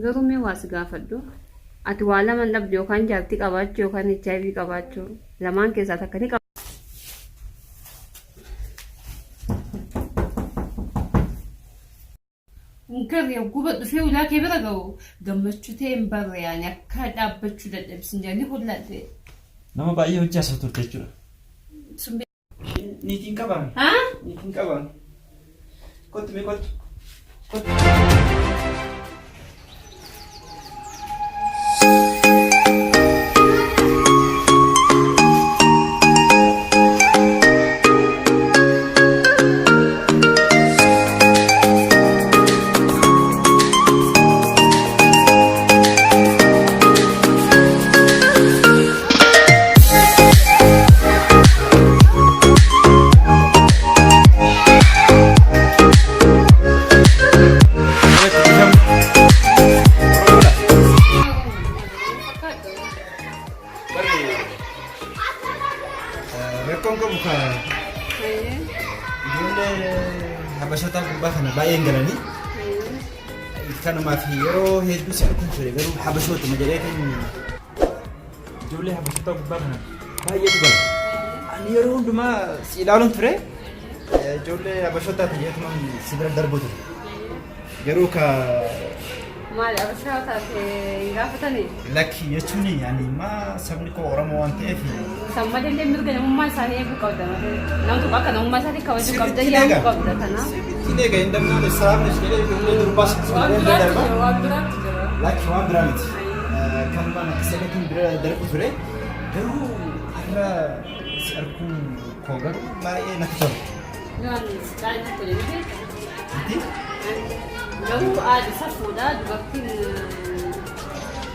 Garuu mee waa si gaafadhu. Ati waa lama dhabde yookaan jaartii qabaachuu yookaan HIV qabaachuu lamaan keessaa takka ni qaba. Munkar guba dhufee ulaa kee bira ga'u gammachuu ta'e hin barre yaani akka dhaabbachuu dadhabsiin jedhanii hollatte. Nama baay'ee hojjaa isa turte jechuudha. Niitiin qabaan. Haa? Niitiin qabaan. Kottu mee kottu. Kottu. Rakkoon qabu kan ijoollee habashoota gubbaa kana baay'een galanii kanumaaf yeroo hedduu si arginu ture garuu habashoota majalee kan ijoollee habashoota gubbaa kana baay'eetu gala. Ani yeroo hundumaa si ilaaluun ture ijoollee habashoota tajaajiltumaan si bira darbu ture garuu ka Maali habashoota gaafatanii? Lakki jechuun yaani maa sabni koo Oromoo waan ta'eef Sama dia mirga namummaa isaanii eeguu qabda malee namtu akka namummaa isaanii kabajuu qabda yaa'uu qabda kanaaf. Ini egaa hin damnaan saafni jedhee ijoollee durbaa Waan biraatti jira. Lakki waan biraa miti. Kan mana sagantiin bira darbu ture garuu har'a si arguun koo garuu baay'ee natti tola. Nyaanni daa'imni kun ni Itti? garuu aadi safuudha dubartiin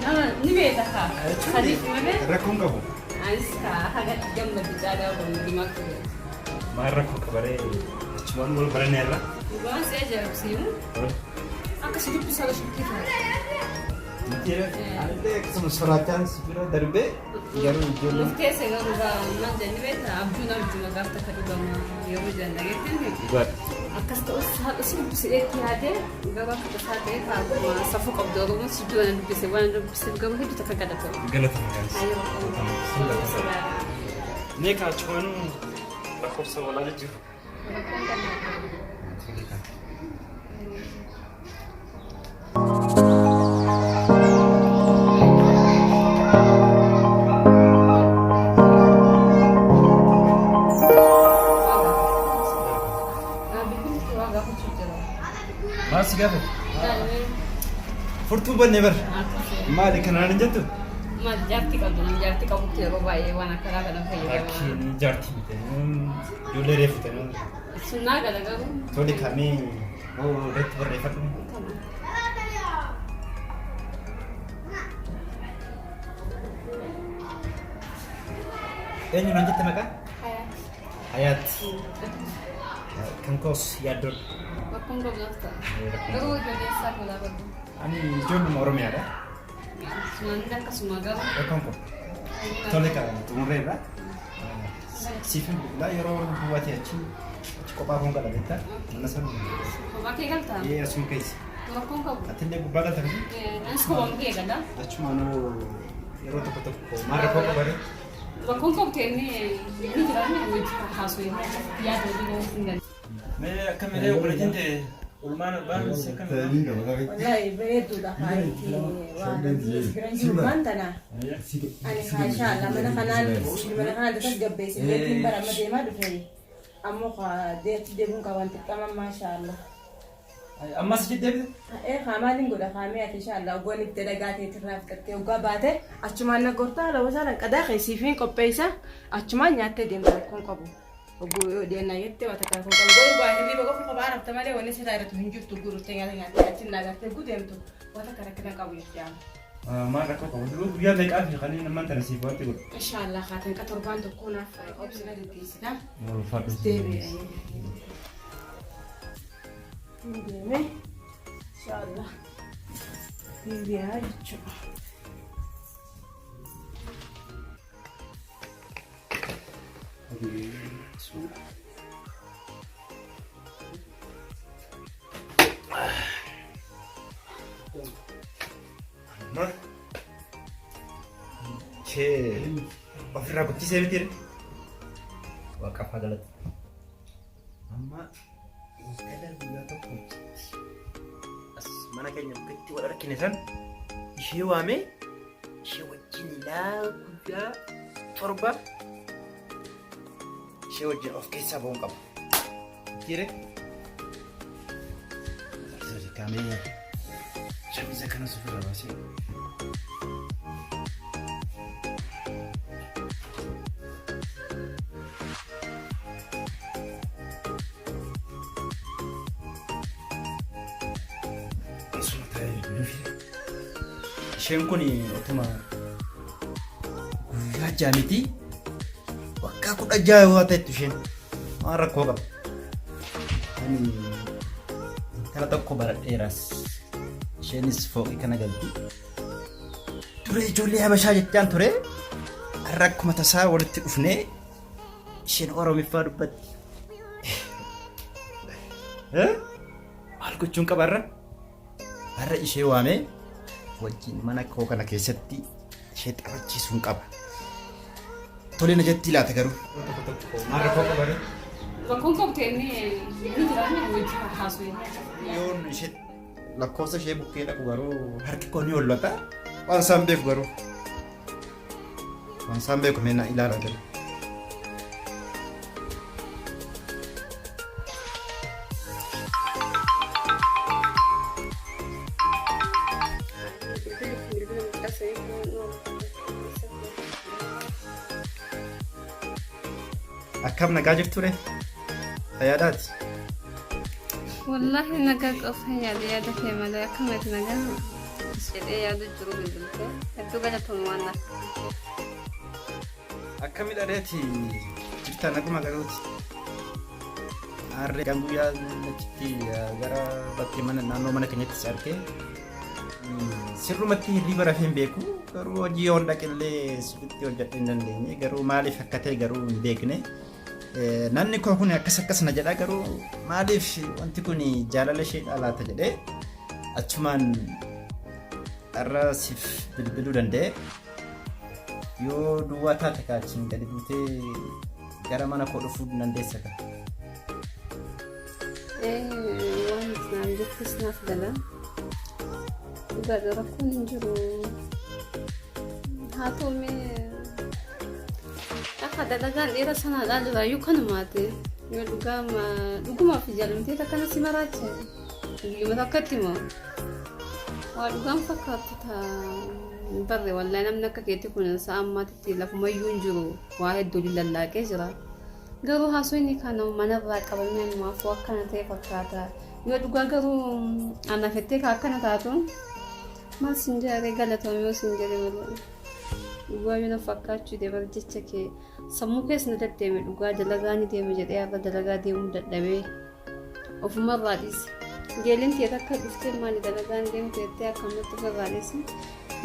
nama ni beeka haa. Sadiif malee. Rakkoon qabu. Anis haga gammadu jaalala waliin ture. Maal rakkoo qabaree achumaan wal barannee irra. Waan si ajaa'ibsiimu akka si dubbisaa la shakkii ture. Anillee akkasuma soraachaan si bira darbee garuu ijoollee. Murteessa garuu maal jenni beektaa abjuun abjuu maqaaf takka dhugama yeroo jiran dhageettiin. Dhugaadha. Akkas ta'us haadha si dubbisiidheetti yaadee gabaa akka tasaa ta'e kaa'uma safuu qabdu Oromoo si duwwaan dubbise waan dubbise garuu hedduu takka galata. Galata. Meeqa achumaanuu lakkoofsa walaa jijjiiru. Maal si gaafate? Furtuu bannee bara. Maali kanaan hin jettu? Maal jaartii qabdu nama jaartii qabutti yeroo baay'ee waan akkanaa kana fayyadama. Akkiin jaartii miti. Ijoollee reeffatan. Sunnaa gala garuu. Tole kamee irratti barreeffadhu. Eenyu naan jette maqaa? Hayaat. Kan koos yaaddoon. Bakkoon gobnaaf ta'a. Garuu ijoollee isaa golaa qabdu. Ani ijoolluma Oromiyaadha. Sunnaan akkasuma garuu. Rakkoon kun. Tole kan xumurreerra. Siifin bilbilaa yeroo duwwaatee achi kophaa kun gala beektaa? Mana sana. Kophaa kee galtaa? Asuma keessa. Rakkoon qabu. Atillee gubbaa galta kasi? Anis kophaan kee gala. Achumaanuu yeroo tokko tokko maal rakkoo qabaree? Rakkoon qabu ta'e ni jiraatni wajji haasoo yaada waliin hin galu. Mee akka malee obboleettiin ta'e ulmaan abbaan isa kan Wallahi bareeduudha haati waan jiran jiru tana ani maashaallah mana kanaan das gabbeesse deetiin barama deemaa dhufe ammoo deemuun qaban xiqqaman maashaallah. ammas jiddeebite? Maaliin godha kaamee ati inshaallah oggoon itti dhagaatee irraa fudhattee oggaa baate achumaan na gortaa lawa isaan qadaa keessiifiin qopheessa achumaan nyaattee deemta rakkoon qabu. Oggoo deennaa jettee wata kan kun qabu garuu baay'ee bifa qofa kophaa rafta malee wanni si taa'irratti hin jirtu guruttee nyaatee achi naagartee gudeemtu wata kana kana qabu jechuudha. Maal rakkoo qabu guyyaa meeqaa fi kan namni tarasiif wanti godhu? Inshaallah kaateen qatorbaan tokko naaf obsina gaggeessita. Ulfaadhu. Deebi'ee. Deemee inshaallah deebi'aa jechuudha. Ma ishee ofirraa guddisee miti waaqaffaa galata. Amma gala guyyaa tokko as mana keenya bukkeetti wal argine san ishee waamee ishee wajjin guyyaa torba ishee wajjin of keessaa ba'uun qaba. Jire kamee shamisa kana sufira baasee. Isheen kun otuma guyyaa jaamiti waggaa 16 yoo ta'etti isheen waan rakkoo qaba. Ani intala tokko baradheeras isheenis fooqii kana galti. Ture ijoollee Habashaa jechaan ture har'a akkuma tasaa walitti dhufnee isheen Oromiffaa dubbatti. Maal gochuun qaba har'a? Har'a ishee waamee wajjin mana koo kana keessatti ishee taphachiisuun qaba. Tole na jetti laata garuu. Maal rakkoo qaba? Rakkoon qabtee inni jiraanne wajjin haasawee. Yoon ishee lakkoofsa ishee bukkee dhaqu garuu harki koo ni hollata. Waan isaan beeku garuu. Waan isaan beeku mee na ilaala garuu. Akkam nagaa jirtu re? Yaadaati. Wallahi nagaa qofa yaada kee malee akkamitti nagaa jedhee yaadu jiru bilbiltee hedduu galatoomuu waan naaf. Akkamidha reeti jirta naguma garuuti. Harree kan guyyaa achitti gara bakkee mana naannoo mana keenyatti si argee sirrumatti hirriba rafee hin beeku garuu hojii yoon dhaqillee sirriitti hojjedhee hin dandeenye garuu maaliif akka ta'e garuu hin beekne. Nanni koo kun akkas na jedha garuu maaliif wanti kun jaalala ishee laata jedhee achumaan har'a siif bilbiluu danda'e. Yoo duwwaa taate kaachiin gadi buutee gara mana koo dhufuu dandeessa kan. Waan isaan jettis naaf gala. Dhugaadha rakkoon hin jiru. Haa ta'umee akka dalagaan dheeraa sanaa dhaaliraayyuu kanumaati. Yoo dhugumaaf jaalamtee akkana si maraacha. Guyyuma takkatti moo waa dhugaan fakkaatu ta'a. Barre wallahi namni akka keetti kun sa'a ammaatitti lafumayyuu hin jiru waa hedduu lallaaqee jira. Garuu haasofni kana manarraa qabamee maafuu akkana ta'e fakkaata. Yoo dhugaa garuu anaafettee akkana taatu maal sin jaaree galatoomee yoo sin jedhe malee. Dhugaa yoo na fakkaachuu deebar jecha kee sammuu keessa na deddeeme dhugaa dalagaa ni deeme jedhee har'a dalagaa deemuu dadhabee ofumarraa dhiise. Geelin ta'e akka dhuftee maali dalagaan deemte jettee akkamatti ofirraa dhiise.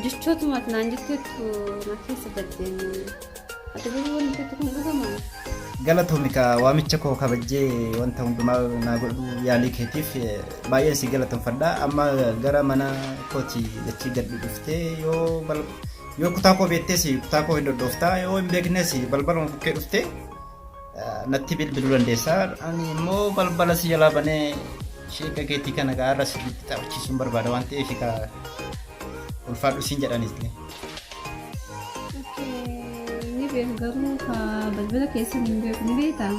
Jechootuma naan jetteettu na keessa deddeeme. Ati garuu wanti jettu kun dhugamaa? Galatoomika waamicha koo kabajjee wanta hundumaa naa godhu yaalii keetiif baay'ee si galatoomfadha. Amma gara mana kooti dachii gadi dhuftee yoo kutaa koo beektees kutaa koo hin dhodhooftaa yoo hin beeknes balbaluma bukkee dhuftee natti bilbiluu dandeessa. Ani immoo balbala si jalaa banee sheeka keetii kana gaarra sirriitti taphachiisuun barbaada waan ta'eef ulfaadhu siin jedhanis. Garuu balbala keessa hin beeku ni beektaa?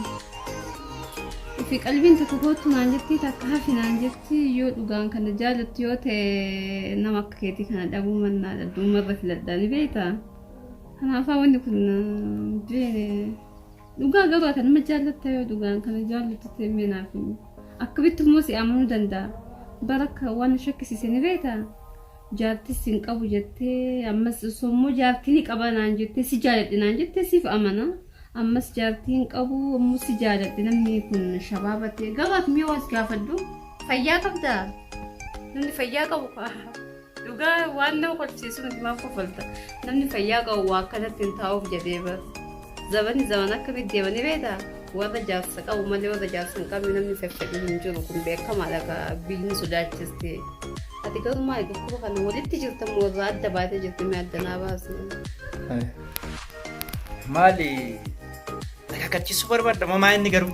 Fi qalbiin takka kootu naan jetti takka hafi naan jetti yoo dhugaan kana jaallattu yoo ta'e nama akka keetii kana dhabuu mannaa dhadhuumarra filadhaa ni beektaa? Kanaaf wanti kun dhugaa garuu akka nama jaallatta yoo dhugaan kana jaallattu ta'e meenaaf akka bittu immoo si amanuu danda'a. Barakka waan shakkisiise ni beektaa? Jaartis hin qabu jettee ammas sommoo jaartii ni qaba naan jettee si jaaladhe naan jettee siif amana ammas jaartii hin qabu ammoo si jaaladhe namni kun shabaabatee gabaat mi'a waas gaafadhu fayyaa qabdaa namni fayyaa qabu dhugaa waan nama kolfisiisu nuti maaf kofalta namni fayyaa qabu waa akkanatti hin taa'uuf jedhee bar zabani zaman akka biddeemanii beektaa warra jaarsa qabu malee warra jaarsa hin qabne namni feffedhu hin jiru kun beekamaadha biyyi sodaachiste. Ati garuu maal dhukkuba kana walitti jirtamu warra adda baatee jirti mee adda naa baase. Maali kakkachiisuu barbaadda mamaa inni garuu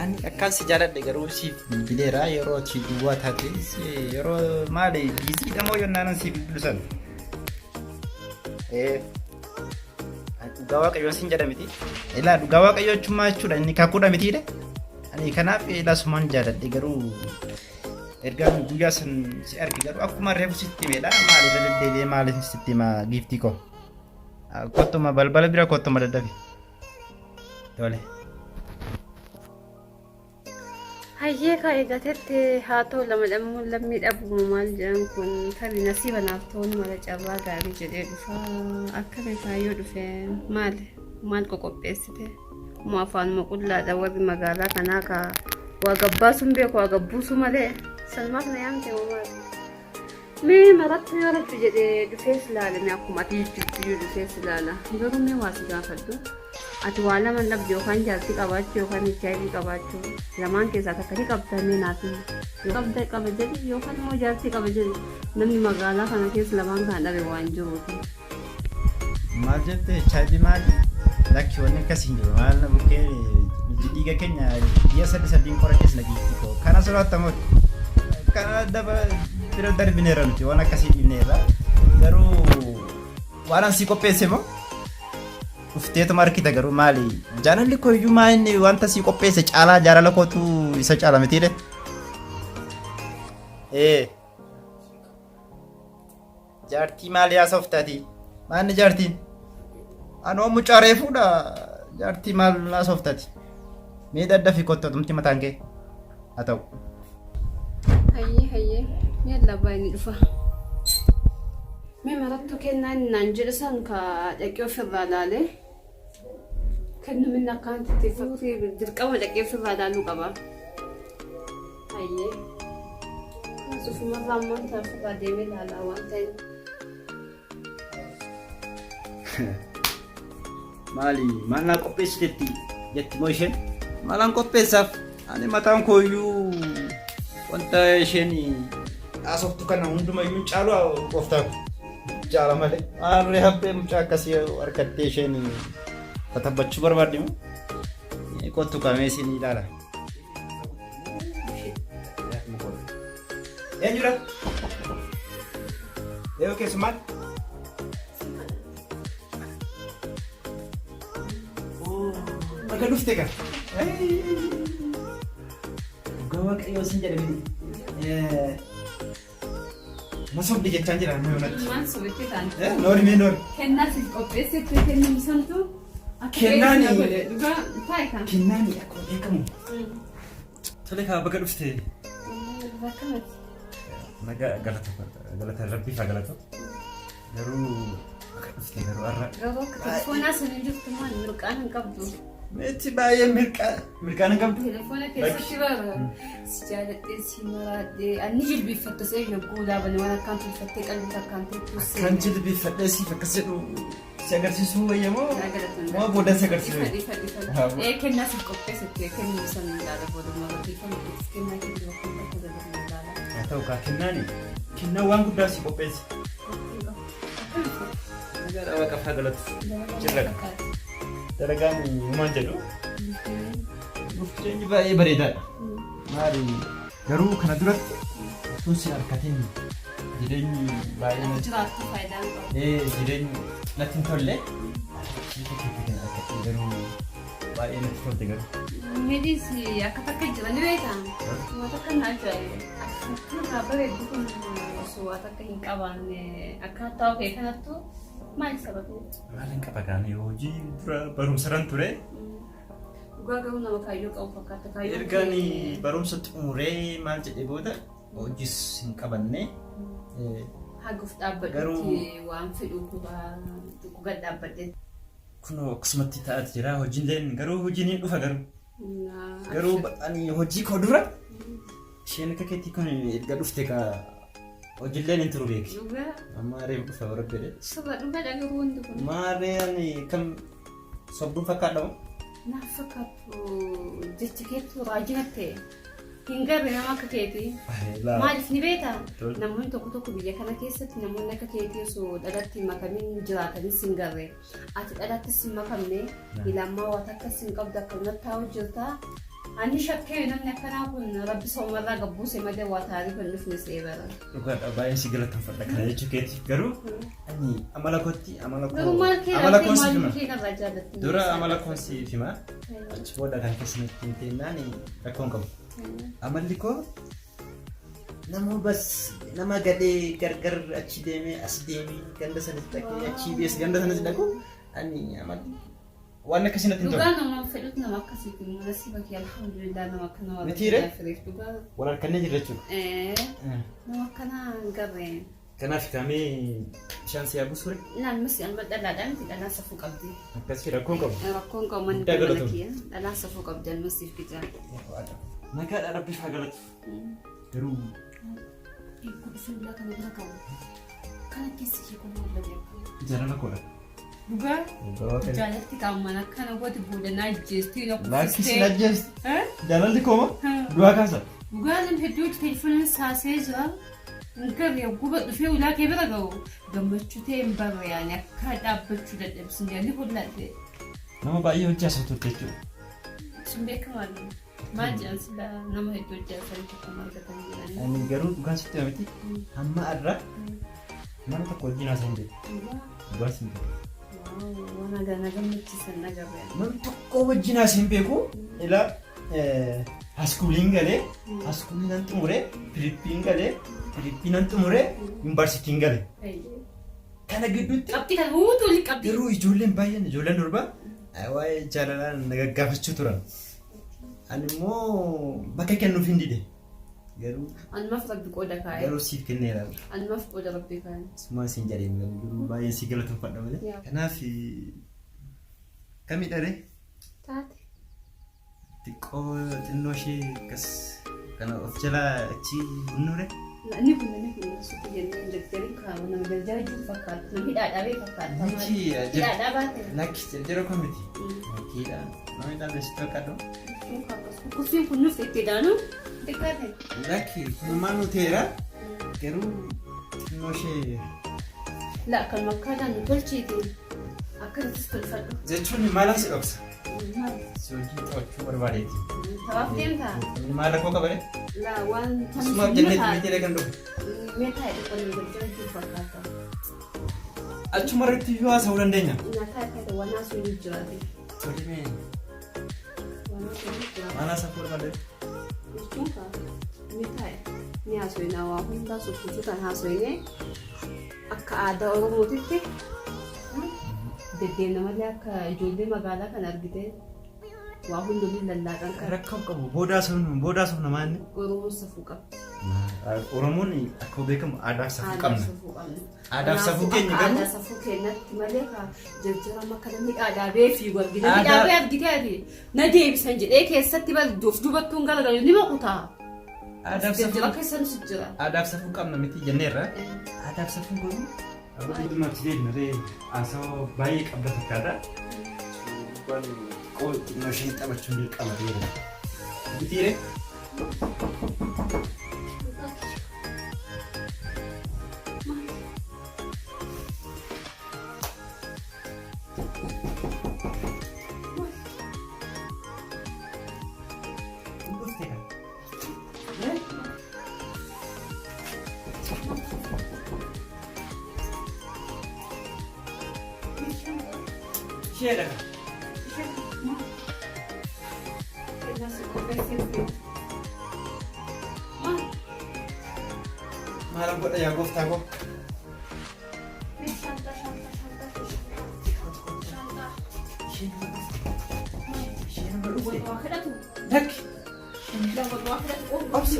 ani akkaan si jaaladhe garuu siif bilbileera yeroo ati duwwaa taates yeroo maali biisiidha moo yonnaan siif bilbilusan dhugaa waaqayyoon sin jedha miti ilaa dhugaa waaqayyoochummaa jechuudha inni kakuudha mitiidha ani kanaaf laasumaan jaaladhe garuu ergaan guyyaa san si arge garuu akkuma reefu sitti himeedha maali deddeebi'ee maali sitti hima giiftii koo kottuma balbala bira kottuma daddabi tole. Hayyee kaa'ee gateetti haa ta'u lammii dhabuuma maal jedhan kun tarii nasiiba naaf ta'uun mala carraa gaarii jedhee dhufa akkami kaayyoo dhufe maal qoqopheessite moo afaanuma qullaadha warri magaalaa kanaa ka waa gabbaasuun beeku waa gabbuusu malee salmaaf na yaamte moo maali mee maratti yoo rabbi jedhee dhufees ilaalame akkuma ati jirtu dhufees ilaala garuu mee waa si gaafadhu ati waa lama dhabde yookaan jaartii qabaachuu yookaan HIV qabaachuu lamaan keessaa takka ni qabdamee naaf yoo qabda qaba jedhi yookaan immoo jaartii qaba jedhi namni magaalaa kana keessa lamaan kana dhabe waan jiruuti. Maal jette HIV maali? Lakki wanni akkasii jiru maal na bukkee dhiiga keenya biyya sadiin qoratees nagiitti koo kana sodaattamoo kana bira darbineera nuti waan akkasii dhibneerra garuu waan ansii qopheesse moo? Ufteetu markita garuu maali jaalalli koo iyyuu maa inni wanta sii qopheesse caalaa jaalala kootu isa caala mitiidhe jaartii maali haasoftaati maanni jaartiin anoo mucaa reefuudha jaartii maal haasoftaati mee dadda fi kottotumti mataan kee haa ta'u. Hayyee mee labbaa inni dhufa. Mee marattuu kennaan naan jedhe san ka dhaqee ofirraa laalee kennu minna akkaan titteeffatu dirqama dhaqee ofirraa laaluu qaba. Hayyee sufumarraa ammaan taafirraa deemee laalaa waan ta'eef. Maali maal naa qopheessiteetti jetti moo isheen maalaan qopheessaaf ani mataan koo iyyuu wanta isheen haasoftu kana hundumayyuu caalu qoftaa jaala malee maarree habbee mucaa akkasii harkattee isheen tatabbachuu barbaadde moo kottu qabee isin ilaala. Eenyudha? Yoo keessumaan akka dhufte kan dhugaa waaqayyoo sin jedhe miti masobdi jechaan jira nama yonatti Maal sobitti kan? noori mee noori Kennaa siif qopheessetti kennu santu Kennaani. dhugaa taa'e kan? kennaani akkuma beekamu tole kaa bakka dhufte Bakkamatti. galata rabbiif haa galatu garuu bakka dhufte garuu har'a Garuu akka telefoonaa sana hin jirtu maal mirqaan hin qabdu. meetti baay'ee mirqaan hin qabdu. Telefoona keessatti bara si jaaladhee si maraadhee ani jilbiiffatta see yogguu laabane waan akkaan tolfattee qalbii akkaan tolfuse. Kan jilbiifadhee siif akkas jedhu si agarsiisuu wayyamoo moo booda si agarsiisu. Kennaa siif qopheessite kennuu sana ilaala booda maratii kan kennaa kennu bakka bakka dabaluu ilaala. Haa ta'u kaa kennaan waan guddaa si qopheesse. Nagaadha waaqa faa galatu jirra dalagaan uumaan jedhu jireenyi baay'ee bareedaadha. Maali garuu kana duratti osoo si harkatiin jireenyi baay'ee Jiraattu faayidaan qabu. jireenyi natti hin tolle garuu baay'ee natti tolte garuu. Midis akka takka jira ni beektaa? Waan akka naa ajaa'iba. Akka bareedu kun osoo waan akka hin qabaanne akkaataa ofii kanattu maal sababni? Maaliin qaba gaanii hojii dura barumsarran ture. Dhugaa garuu nama kaayyoo qabu fakkaata kaayyoo. Ergaan barumsa xumuree maal jedhee booda hojiis hin qabanne. Haguuf dhaabbadhuutti waan fedhu gad dhaabbadhe. Kunoo akkasumatti ta'aa jira hojiileen garuu hojiin hin dhufa garuu ani hojii koo dura isheen akka keetii kun erga dhufte ka hojiileen hin turu beeki. Dhugaa. Amma reefu dhufa warabbedhe. Soba dhugaa dhagaruu wanti kun. Maarree ani kam sobduun fakkaadhamu. Naaf fakkaatu jecha keetu raajina ta'e. hin garre nama akka keetii. Laa. Maaliif ni beektaa? Tol. Namoonni tokko biyya kana keessatti namoonni akka keetii osoo dhalaatti makamiin jiraatanis hin garre. Ati dhalattis hin makamne ilaamaa waan akkas hin qabdu akka natti taa'u jirta. Ani shakkee namni akkanaa kun rabbi soomarraa gabbuuse malee waa taa'anii kan dhufne seebara. Dhugaadha baay'ee si galateeffadha kana jechuu keeti garuu ani amala kootti Garuu maal keerraa jaallatti. Dura amala koonsi fima achi booda kan keessatti hin teennaan rakkoon qabu. Amalli koo nama gadhee gargar achi deemee as deemee ganda sanatti dhaqee achi bees ganda sanatti dhaqu ani amalli waan akkasii natti hin tolu. Dhugaa nama fedhutu nama akkasiiti nasiiba kee alhamdulillah nama akkana waa Mitiire? dhugaa. Wal harkannee jirra jechuudha. Nama akkanaa hin garre. Kanaaf kamee bishaan si yaabuu sure? Naan misi alma dhalaadhaan itti dhalaan safuu qabdi. Akkasii rakkoon qabu. Rakkoon qabu manni Guddaa mana galatoomne. kiyya dhalaan safuu qabdi almasiif bijaa. Nagaadha rabbi faa galatu. Garuu Eegguu dhufeellaa kana bira qabu. Kana keessa ishee kun maal beekamu? jaalala koodha. Dhugaa? Jaalatti qaamaan akkana gooti boodanaa ijjeestii na Laakkisi kuffistee. najjeesti. Jaalalli kooma du'aa kaasa. Dhugaa nama hedduu telefoonaan saasee jira. Garee guba dhufee ulaa kee bira ga'u. Gammachuu ta'e hin barre yaani akka dhaabbachuu dadhabsiin jedhanii hulladhe. Nama baay'ee hojii asirratti jechuudha. Sun beekamaadha. Maal jedhan sila nama hedduu hojjetan tokko argatanii jiranii. Ani garuu dhugaan sitti himiti hamma irra nama tokko wajjin haasa'in beeku. Dhugaan sitti himiti. Waan gammachiisan nagarre. Namni tokko wajjin haasa'in beeku ila haaskuuliin galee haaskuuliin xumuree Filiippiin galee Filiippiin xumuree yuunivarsiitiin galee. Kana gidduutti Qabxii kan huutu waliin qabdi. garuu ijoolleen baay'een ijoolleen durbaa waa'ee jaalalaan na gaggaafachuu turan. Ani immoo bakka kennuuf hin dide. Anumaaf rabbi qooda kaa'e. Garuu siif kenneera. Anumaaf qooda rabbi kaa'e. Suma siin jedheen garuu baay'ee si galateeffadha malee. Kanaaf kamii dharee Taate. xiqqoo xinnoo ishee akkas kana of jalaa achi nuure. Ni kun suuqi jennee injektariin kaa'u nama gargaara jiru fakkaata. Namni dhaadhaabee fakkaata. Miti Dhaadhaa baate. lakki jajjara koo miti. Fakkiidha. Namni dhaabessi fakkaatu. Kusiin kun nuuf itti daanu xiqqaate. Lakki kunumaan nuteera garuu xinnoo ishee. La kan makkaadhaan nu tolchiiti. Akkanattis tolfadhu. Jechuun maal si dhoksa? Si hojii to'achuu barbaadeeti. Tawaaf deemtaa? Maal rakkoo qabare? La waan Suma jenneetti meetee kan dhufu. meetaa jedhu kan gargaara jiru fakkaata. Achuma irratti yoo haasa'uu dandeenya. Nyaataa akkata waan haasuu ni jiraate. Tolimee Waan haasuu ni jiraate. maal haasa'uu barbaade? Jechuun meetaa ni haasawinaa waa hundaa sukkuutu kan haasawinee akka aadaa Oromootitti deddeemna malee akka ijoollee magaalaa kan argite waa hundumii lallaaqan kan Rakkoon qabu boodaa safuu namaanni. Oromoon safuu qaba. Oromoon akka beekamu aadaa fi safuu qabna. safuu qabna. Aadaa fi safuu keenya garuu Aadaa safuu keenyatti malee jajjara akka namni dhaadhaabee fi argite. Namni dhaadhaabee argite ati na deebisan jedhee keessatti of dubattuun garagalu ni maqutaa. aadaa fi Jajjara safuu keessanis jira. aadaa fi safuu qabna miti jenneerra. Aadaa fi safuu garuu abboonni dhumatti deemnaree haasawaa baay'ee qabda fakkaata. Xinnoo ishee taphachuun dirqama ta'eera. Bitiire. Ishee maal godha yaa gooftaa koo? Lakki. Obsi.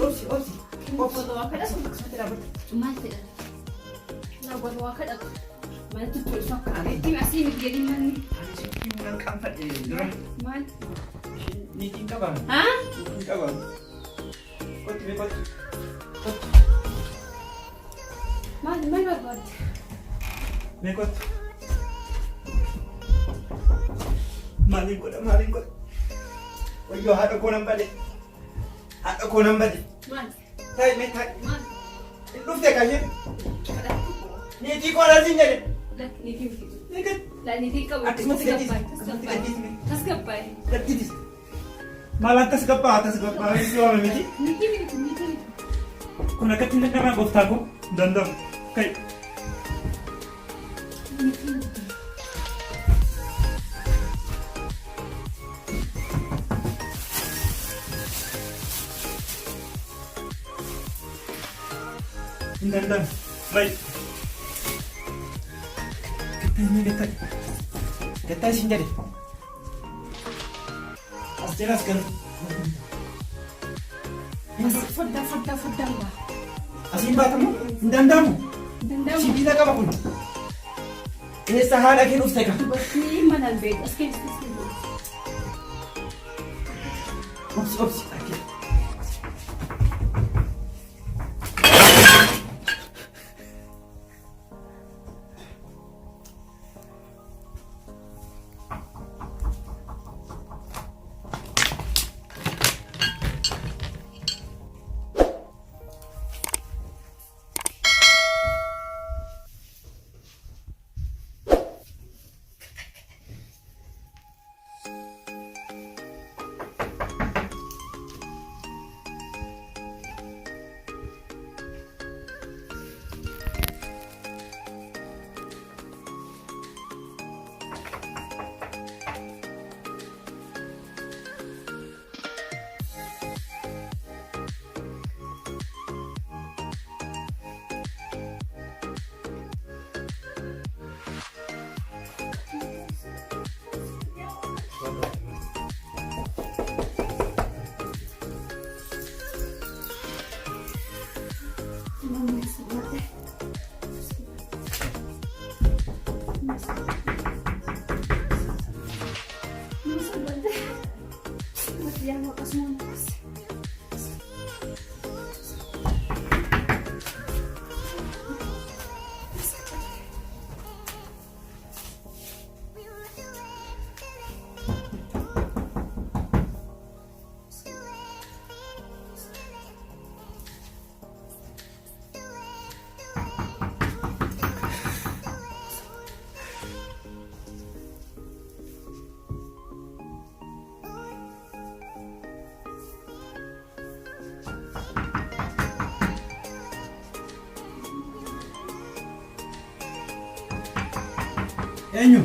Maal fedha? Naawwan waa kadhatu. Manatti tolu fakkaata. Ittiin asii miti jedhin manni. Kan qaanfadhe dura. Maal? Niitiin qabamu. Haa? Niitiin qabamu. Kotti mee kotti. Maal barbaadde? Mee kotti. Maaliin godha? Wayyoo haadha koo nan bade. Haadha koo nan bade. Maal? Taa'i mee taa'i. Maal? Hin dhufte kaashee. Kadhatti. Niitii koo laasiin jedhe. Niitii miti. Niitii. Niitii qabu. Akkasumatti gadhiisi. Tasgabbaa'e. Gadhiisi. Maalaan tasgabbaa tasgabbaa si waame miti. Niitii miti. Kun akkatti hin danda'amaa gooftaa koo hin danda'amu. Kai. Hin danda'amu. Baay'ee. Gattaa isin jedhe. As jalaas galu. Foddaa waa. Asiin baatamu hin danda'amu. Sibiila qaba kun. Eessa haadha kee dhufte qaba. Dubartii manaan beeku as keessatti. Obsi. Eenyu?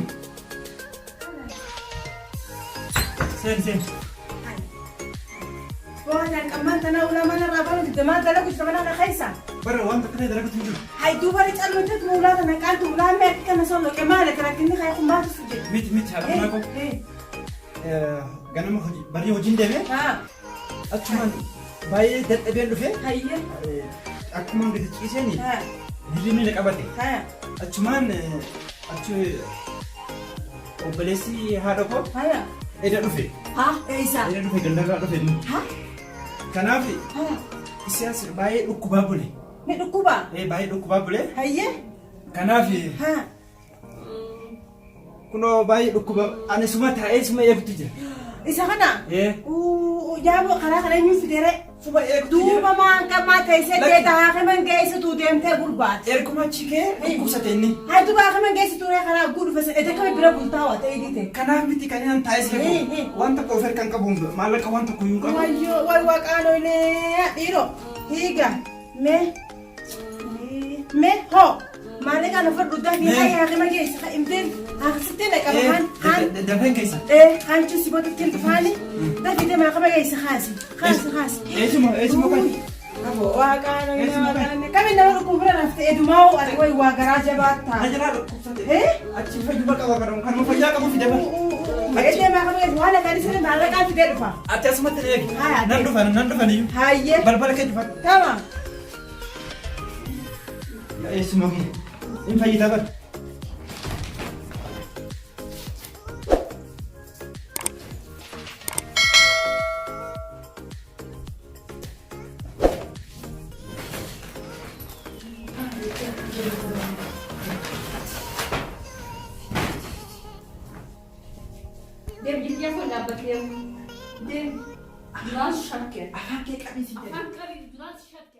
Seen. Waan qammaan tanaa ulaa mana raabaan hojjete maal dalagu jira mana keessa. Bara wanta kana dalagatu hin jiru. Hayduu bari calmate ulaa tana qaantu ulaa mee kana solo maal karakinni kay kumbaatu suje. Miti haadha ko. Ganama barii hojiin deeme. Achumaan baay'ee dadhabeen dhufe. Hayyee. Akkumaan gadi ciiseen hirribni na qabate. Achumaan achi obboleessi haadha koo eda dhufe. Eessa? Eda dhufe gandarraa dhufe. Kanaaf isaas baay'ee dhukkubaa bule. Ni dhukkubaa? Baay'ee dhukkubaa bule. Hayyee. Kanaaf kunoo baay'ee dhukkuba ani suma taa'ee suma eegutti jira. Isa kana? Jaabo karaa kana eenyu fidere? Suma eegutti jira. Duuba maan qamaa teessee deeta haakiman geessituu deemtee gurbaate. Erguma chikee dhukkubsate inni. Haa duuba haakiman geessituu karaa guudhufase ede kame bira bultaa waa ta'ee dite. Kanaaf miti kan inni taa'ee seetu wanta koofer kan qabu maallaqa wanta kuyyuu qabu. Wayyoo way waaqaanolee dhiiroo hiiga mee hoo maallaqa lafa dhudhaa fi haakima geessa imteen haakisittee dhaqaba haan. Dafeen keessa. Haanchi si bota kin tufaani dafite maakama geessa kaasi. Eesuma kan. Waaqaanolee kami nama dhukkubura lafte edumaa ati way waa garaa jabaattaa. Ajalaa dhukkubsate. Achi fayyuma qaba kadhamu kanuma fayyaa qabu fide bara. Ede maakama geessa waan akka isini maallaqaan fidee dhufa. Ati asumatti eegi. Nan dhufan iyyuu. Hayyee. Balbala kee dhufan. Tama. Eesuma kee. Inni fayyidaa bara. Dem jilja ko dapat yang dem duraan shakkee. Afaan kee qabii si Afaan qabii duraan shakkee.